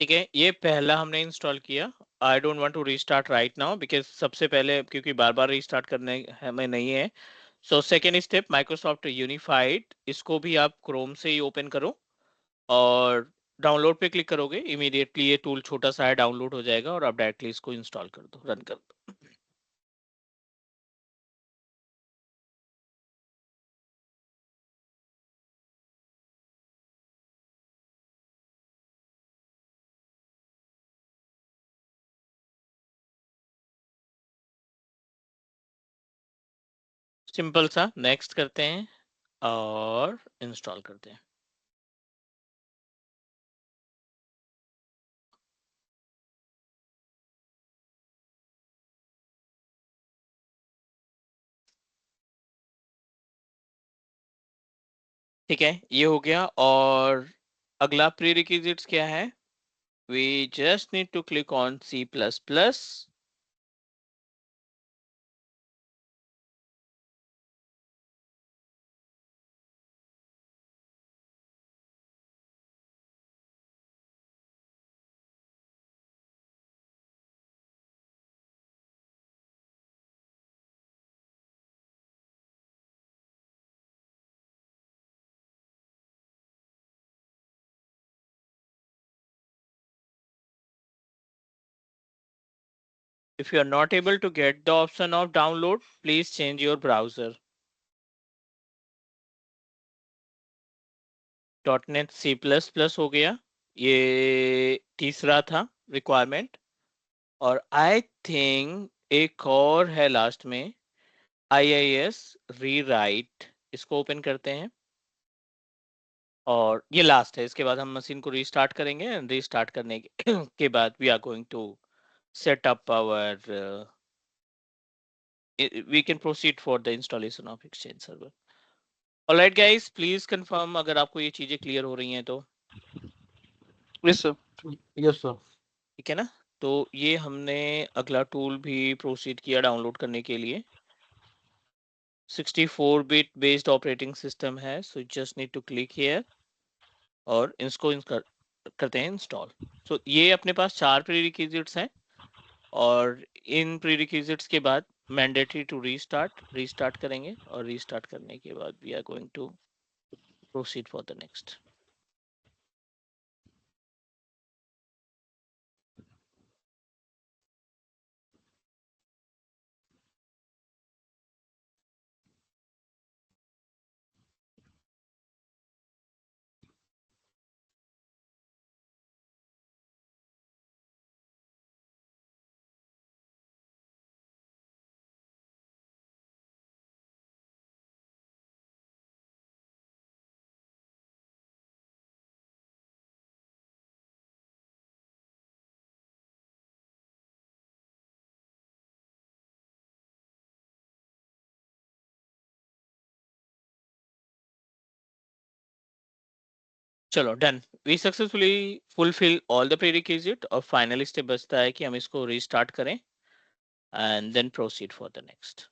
ठीक है, ये पहला हमने इंस्टॉल किया। I don't want to restart right now because सबसे पहले क्योंकि बार बार रीस्टार्ट करने हमें नहीं है, so second step Microsoft unified, इसको भी आप क्रोम से ही ओपन करो और डाउनलोड पे क्लिक करोगे, इमीडिएटली ये टूल छोटा सा है, डाउनलोड हो जाएगा और आप डायरेक्टली इसको इंस्टॉल कर दो, रन कर दो। सिंपल सा, नेक्स्ट करते हैं और इंस्टॉल करते हैं। ठीक है, ये हो गया। और अगला प्री रिक्विजिट्स क्या है? We just need to click on C++। If you are not able to get the option of download, please change your browser. .NET C++ हो गया, ये तीसरा था रिक्वायरमेंट। और आई थिंक एक और है लास्ट में, IIS रीराइट, इसको ओपन करते हैं और ये लास्ट है। इसके बाद हम मशीन को रीस्टार्ट करेंगे एंड रीस्टार्ट करने के बाद we are going to set up our we can proceed for the installation of Exchange server. Alright guys, please confirm अगर आपको ये चीजें क्लियर हो रही हैं तो। Yes sir, yes sir. ठीक है ना? तो ये हमने अगला टूल भी प्रोसीड किया डाउनलोड करने के लिए। 64-bit बेस्ड ऑपरेटिंग सिस्टम है, so just need to click here और इसको करते हैं इंस्टॉल। सो ये अपने पास 4 प्रीरिक्विजिट्स हैं और इन प्रीरिक्विजिट्स के बाद मैंडेटरी टू रीस्टार्ट करेंगे और रीस्टार्ट करने के बाद we are going to proceed for the next. चलो done, we successfully fulfill all the prerequisite और फाइनल स्टेप बचता है कि हम इसको रीस्टार्ट करें and then proceed for the next.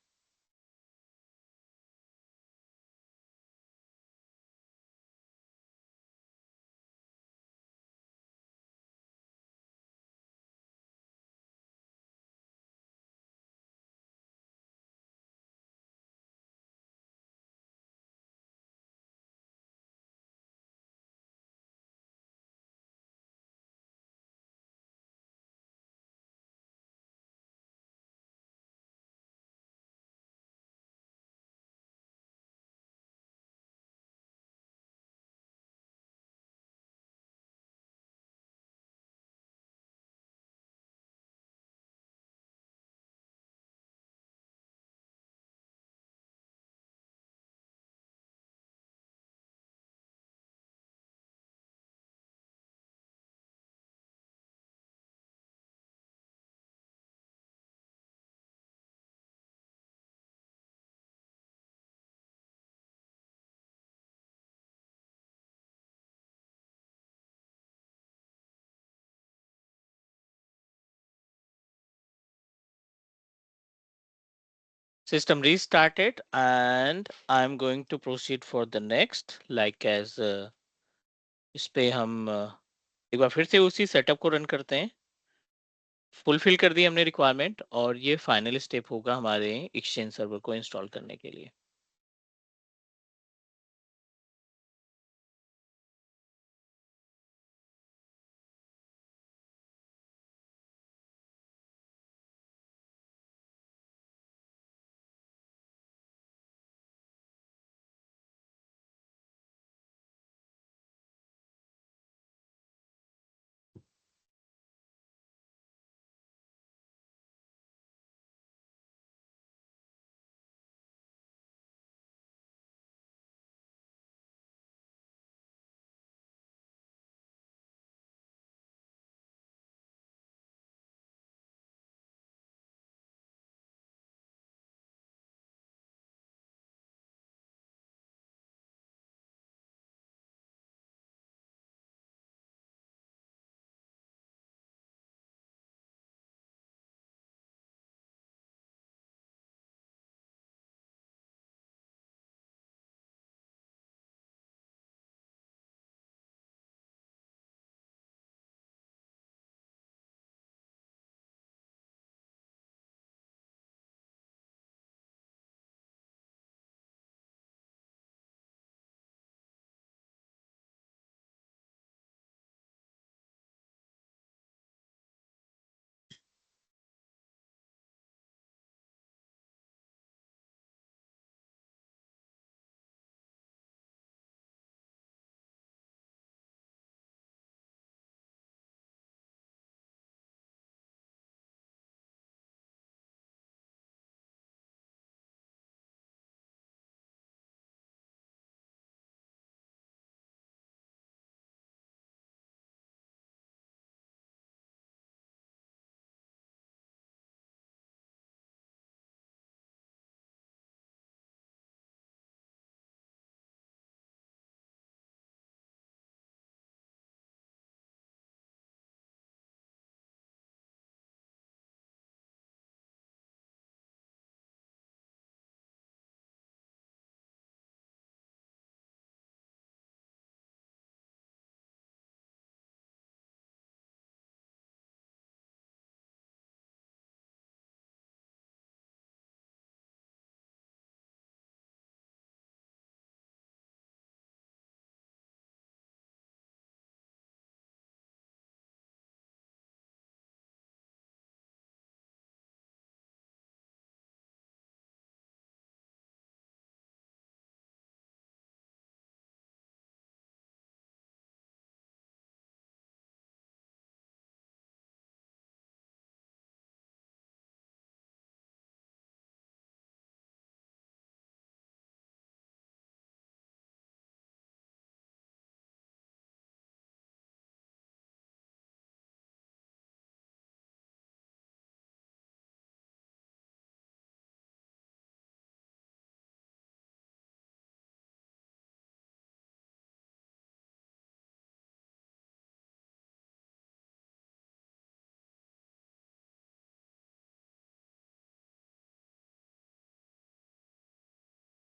System restarted and I'm going to proceed for the next, like as इस पे हम एक बार फिर से उसी सेटअप को रन करते हैं। फुलफिल कर दी हमने रिक्वायरमेंट और ये फाइनल स्टेप होगा हमारे एक्सचेंज सर्वर को इंस्टॉल करने के लिए।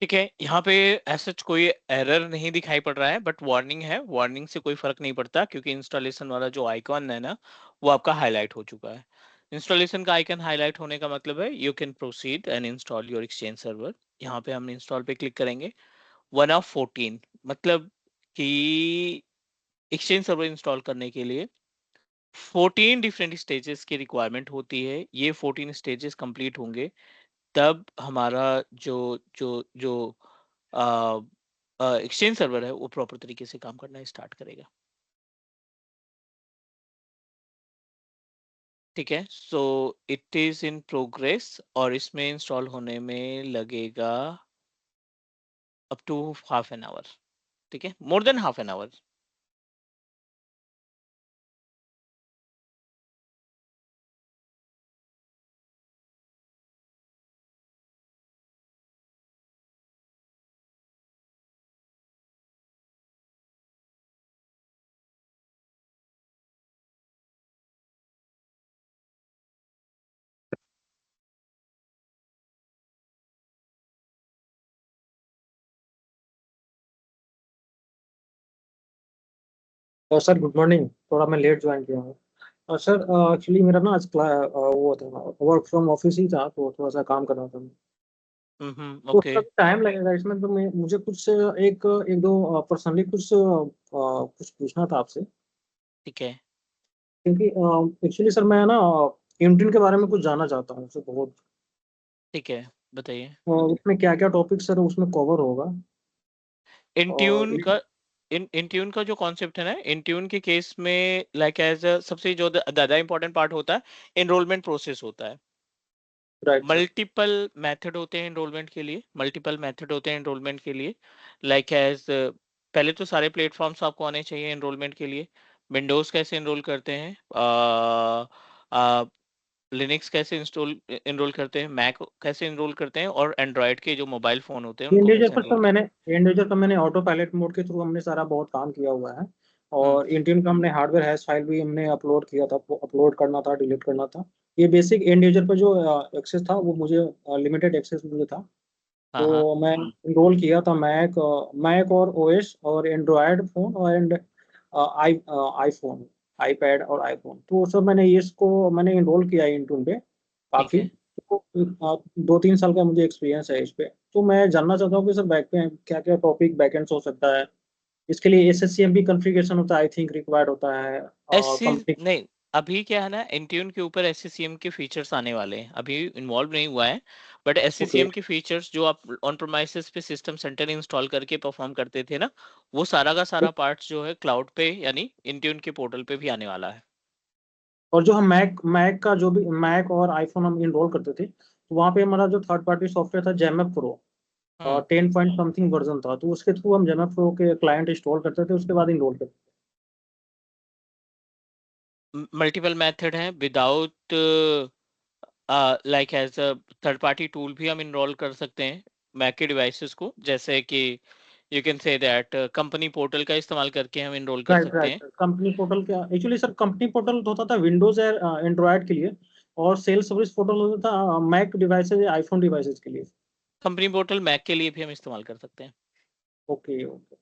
ठीक है, यहाँ पे ऐसा कोई एरर नहीं दिखाई पड़ रहा है, बट वार्निंग है। वार्निंग से कोई फर्क नहीं पड़ता क्योंकि इंस्टॉलेशन वाला जो आइकॉन है ना, वो आपका हाईलाइट हो चुका है। इंस्टॉलेशन का आइकन हाईलाइट होने का मतलब है you can proceed and install your exchange server. यहाँ पे हम इंस्टॉल पे क्लिक करेंगे। 1 of 14 मतलब कि एक्सचेंज सर्वर इंस्टॉल करने के लिए 14 डिफरेंट स्टेजेस की रिक्वायरमेंट होती है। ये 14 स्टेजेस कंप्लीट होंगे तब हमारा जो जो जो एक्सचेंज सर्वर है वो प्रॉपर तरीके से काम करना स्टार्ट करेगा। ठीक है, so it is in progress और इसमें इंस्टॉल होने में लगेगा up to half an hour. ठीक है, more than half an hour. और सर गुड मॉर्निंग। थोड़ा मैं लेट ज्वाइन किया हूँ। और सर एक्चुअली मेरा ना आज वो था, वर्क फ्रॉम ऑफिस ही था, तो थोड़ा सा काम करना था। तो ओके। उसका टाइम लगेगा इसमें, तो मुझे कुछ एक एक दो पर्सनली कुछ पूछना था आपसे। ठीक है। क्योंकि एक्चुअली सर मैं ना इंटर्न के बारे में कुछ जानना चाहता हूँ सर बहुत। ठीक है, बताइए। उसमें क्या क्या टॉपिक सर उसमें कवर होगा। और इंट्यून का इंट्यून का जो कॉन्सेप्ट है ना, इंट्यून के केस में लाइक एज सबसे जो ज्यादा इंपॉर्टेंट पार्ट होता है, एनरोलमेंट प्रोसेस होता है। Right sir. मल्टीपल मेथड होते हैं एनरोलमेंट के लिए, मल्टीपल मेथड होते हैं एनरोलमेंट के लिए। लाइक एज पहले तो सारे प्लेटफॉर्म्स आपको आने चाहिए एनरोलमेंट के लिए। विंडोज कैसे एनरोल करते हैं, लिनक्स कैसे एनरोल करते हैं, मैक कैसे एनरोल करते हैं, और एंड्रॉयड के जो मोबाइल फोन होते हैं उनको इंडिविजुअल कैसे पर सर एनरोल मैंने करते इंडिविजुअल पर मैंने ऑटो पायलट मोड के थ्रू हमने सारा बहुत काम किया हुआ है। हैं। और इंडियन का हमने हार्डवेयर हैश फाइल भी हमने अपलोड किया था, अपलोड करना था, डिलीट करना था। ये बेसिक इंडिविजुअल पर जो एक्सेस था वो मुझे लिमिटेड एक्सेस मुझे था। हाँ हाँ। तो मैं इनरोल किया था मैक और ओएस और एंड्रॉयड फोन और आईफोन, आईपैड और आईफोन। तो सर मैंने इसको मैंने इनरोल किया है इंटून पे ठीक काफी। है। तो 2-3 साल का मुझे एक्सपीरियंस है इस पे। तो मैं जानना चाहता हूँ कि सर बैक पे क्या क्या टॉपिक बैकएंड्स हो सकता है। इसके लिए एसएससीएम भी कॉन्फ़िगरेशन होता है, आई थिंक रिक्वायर्ड होता है एससी कंपनी। नहीं, अभी क्या है ना, इंट्यून के ऊपर एससीसीएम के फीचर्स आने वाले हैं, अभी इन्वॉल्व नहीं हुआ है। But okay. एससीसीएम के फीचर्स जो आप ऑन प्रोमाइसेस पे सिस्टम सेंटर इंस्टॉल करके परफॉर्म करते थे ना, वो सारा का सारा पार्ट्स जो है क्लाउड पे यानी इंट्यून के पोर्टल पे भी आने वाला है। और जो हम मैक मैक का जो भी मैक और आईफोन हम इनरोल करते थे, तो वहाँ पे हमारा जो थर्ड पार्टी सॉफ्टवेयर था Jamf Pro, hmm. 10 point something version था, तो उसके थ्रू हम जेमएफ प्रो के क्लाइंट इंस्टॉल करते थे, उसके बाद इनरोल करते मल्टीपल मेथड है without like as a third party tool भी हम इनरोल कर सकते हैं मैक के डिवाइसेस को, जैसे कि you can say that company portal का इस्तेमाल करके हम इनरोल थे। कर राइट सकते राइट हैं। सर, कंपनी पोर्टल क्या एक्चुअली सर, कंपनी पोर्टल होता था विंडोज और एंड्रॉयड के लिए, और सेल्स सर्विस पोर्टल होता था मैक डिवाइसेज या आईफोन डिवाइसेज के लिए। कंपनी पोर्टल मैक के लिए भी हम इस्तेमाल कर सकते हैं, ओके ओके।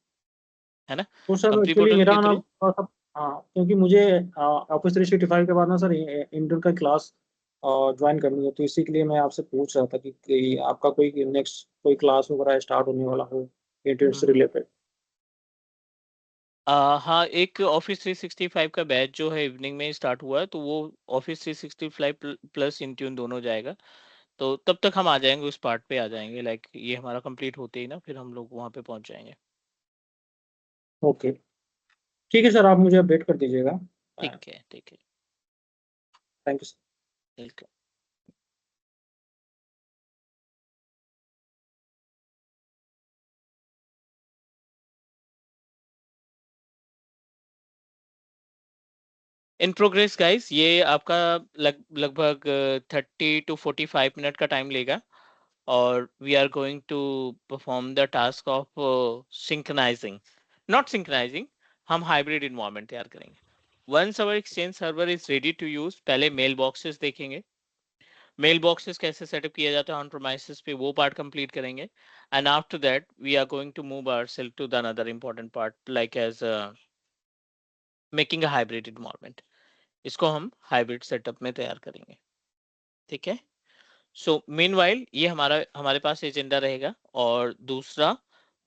है ना। तो सर कंपनी एक्चुअली पोर्टल के मेरा ना थ्रू थोड़ा सा, हाँ क्योंकि मुझे ऑफिस 365 के बाद ना सर इंटर का क्लास ज्वाइन करनी है, तो इसी के लिए मैं आपसे पूछ रहा था कि आपका कोई नेक्स्ट कोई क्लास वगैरह स्टार्ट होने वाला हो इंटर से रिलेटेड। हाँ, एक ऑफिस 365 का बैच जो है इवनिंग में स्टार्ट हुआ है, तो वो ऑफिस 365 प्लस इंट्यून दोनों जाएगा। तो तब तक हम आ जाएंगे, उस पार्ट पे आ जाएंगे, लाइक ये हमारा कंप्लीट होते ही ना फिर हम लोग वहाँ पे पहुँच जाएंगे। ओके ठीक है सर, आप मुझे अपडेट कर दीजिएगा। ठीक है, ठीक है। Thank you. Welcome. In progress guys, ये आपका लगभग 30 to 45 मिनट का टाइम लेगा, और we are going to perform the task of synchronizing, not synchronizing, हम हाइब्रिड इन्वायरमेंट तैयार करेंगे। Once our exchange server is ready to use, पहले मेल बॉक्सेस देखेंगे। मेल बॉक्सेस कैसे सेटअप किया जाता है ऑन प्रोमाइसेस पे, वो पार्ट कंप्लीट करेंगे. And after that we are going to move ourselves to the another important part like as making a hybrid environment. इसको हम हाइब्रिड सेटअप में तैयार करेंगे. ठीक है. सो मीनवाइल ये हमारे पास एजेंडा रहेगा. और दूसरा,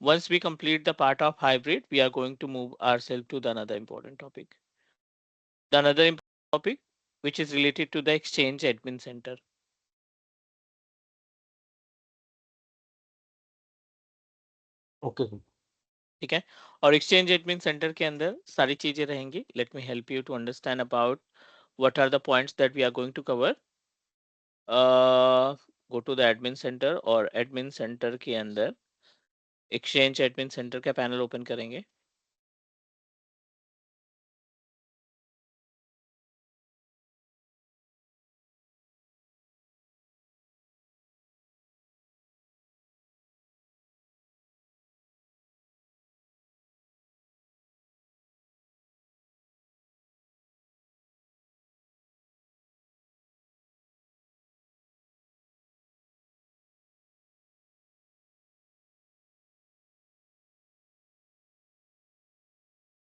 once we complete the part of hybrid, we are going to move ourselves to the another important topic. The another important topic which is related to the exchange admin center. Okay sir. ठीक है. और exchange admin center के अंदर सारी चीजें रहेंगी. Let me help you to understand about what are the points that we are going to cover. Go to the admin center और admin center के अंदर exchange admin center का पैनल ओपन करेंगे.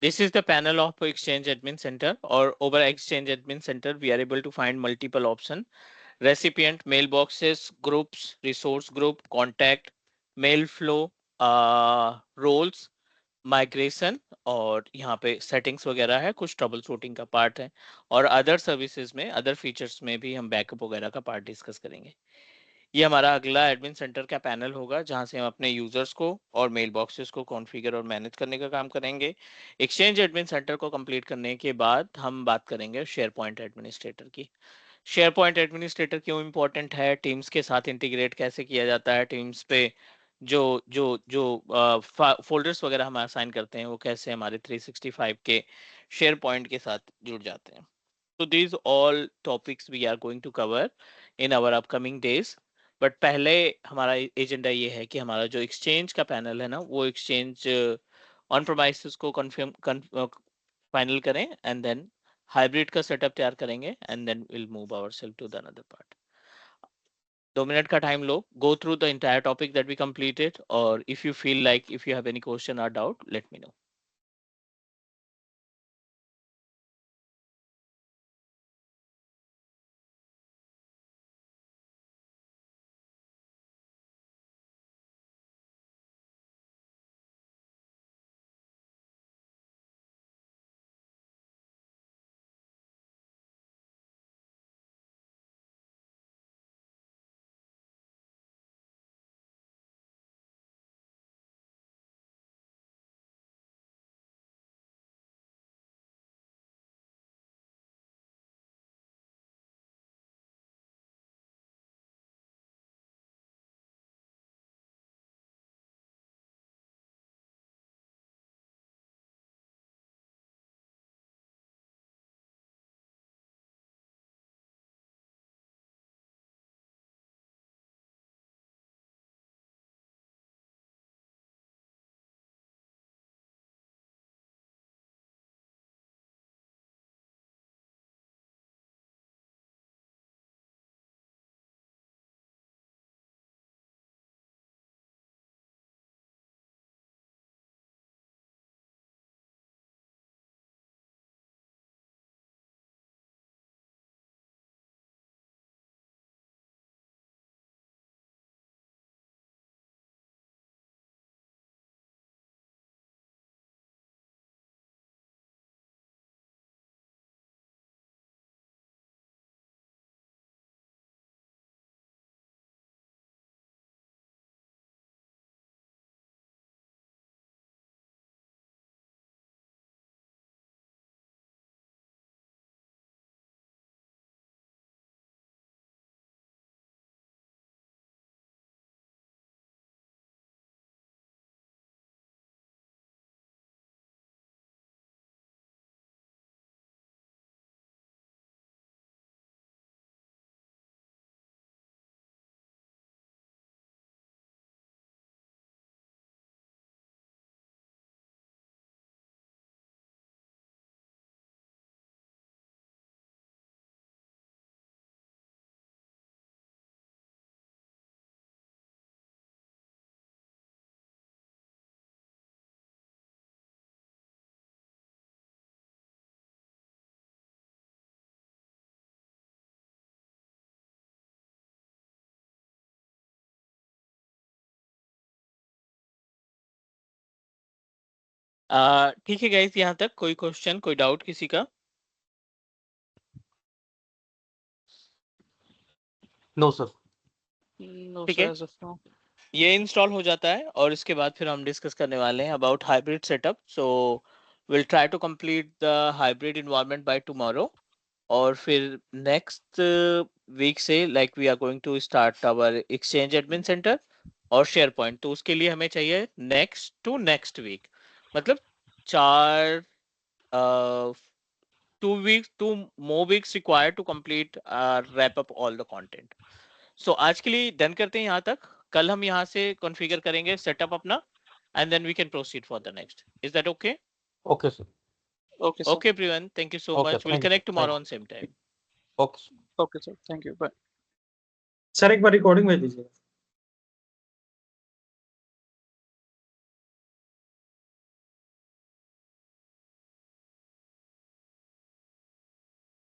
This is the panel of Exchange Admin Center, or over Exchange Admin Center, we are able to find multiple options: recipient, mailboxes, groups, resource group, contact, mail flow, roles, migration, और यहाँ पे settings वगैरह है, कुछ trouble shooting का part है, और other services में, अदर फीचर्स में भी हम बैकअप वगैरह का पार्ट डिस्कस करेंगे. ये हमारा अगला एडमिन सेंटर का पैनल होगा, जहां से हम अपने यूजर्स को और मेल बॉक्सेस को कॉन्फ़िगर और मैनेज करने का काम करेंगे. एक्सचेंज एडमिन सेंटर को कंप्लीट करने के बाद हम बात करेंगे शेयर पॉइंट एडमिनिस्ट्रेटर की. शेयर पॉइंट एडमिनिस्ट्रेटर क्यों इंपॉर्टेंट है, टीम्स के साथ इंटीग्रेट कैसे किया जाता है, टीम्स पे जो जो जो फोल्डर्स वगैरह हम असाइन करते हैं वो कैसे हमारे 365 के शेयर पॉइंट के साथ जुड़ जाते हैं. So these all topics we are going to cover in our upcoming days. But पहले हमारा एजेंडा ये है कि हमारा जो एक्सचेंज का पैनल है ना, वो एक्सचेंज ऑन प्रोमाइसेस को कन्फर्म फाइनल करें, एंड देन हाइब्रिड का सेटअप तैयार करेंगे, and then will move ourselves to the another part. 2 minute का टाइम लो, go through the entire topic that we completed, और if you feel like if you have any question और doubt, let me know. ठीक है guys, यहाँ तक कोई question, कोई डाउट किसी का? No sir. नो ठीक सर है, एज ऑफ नाउ। ये इंस्टॉल हो जाता है और इसके बाद फिर हम डिस्कस करने वाले हैं about hybrid setup. So will try to complete the hybrid environment by tomorrow. और फिर नेक्स्ट वीक से like we are going to start our exchange admin centre और शेयर पॉइंट. तो उसके लिए हमें चाहिए नेक्स्ट टू नेक्स्ट वीक, मतलब 4 2 more weeks required to complete wrap up all the content. So आज के लिए डन करते हैं यहाँ तक. कल हम यहाँ से कॉन्फ़िगर करेंगे सेटअप अपना and then we can proceed for the next. Is that okay? Okay sir. Okay sir. Okay, Priyan. Thank you so Okay, much. We'll thank you, connect sir. tomorrow Thank on same time. Okay. Okay sir, thank you, bye. Sir एक बार recording भेज दीजिए।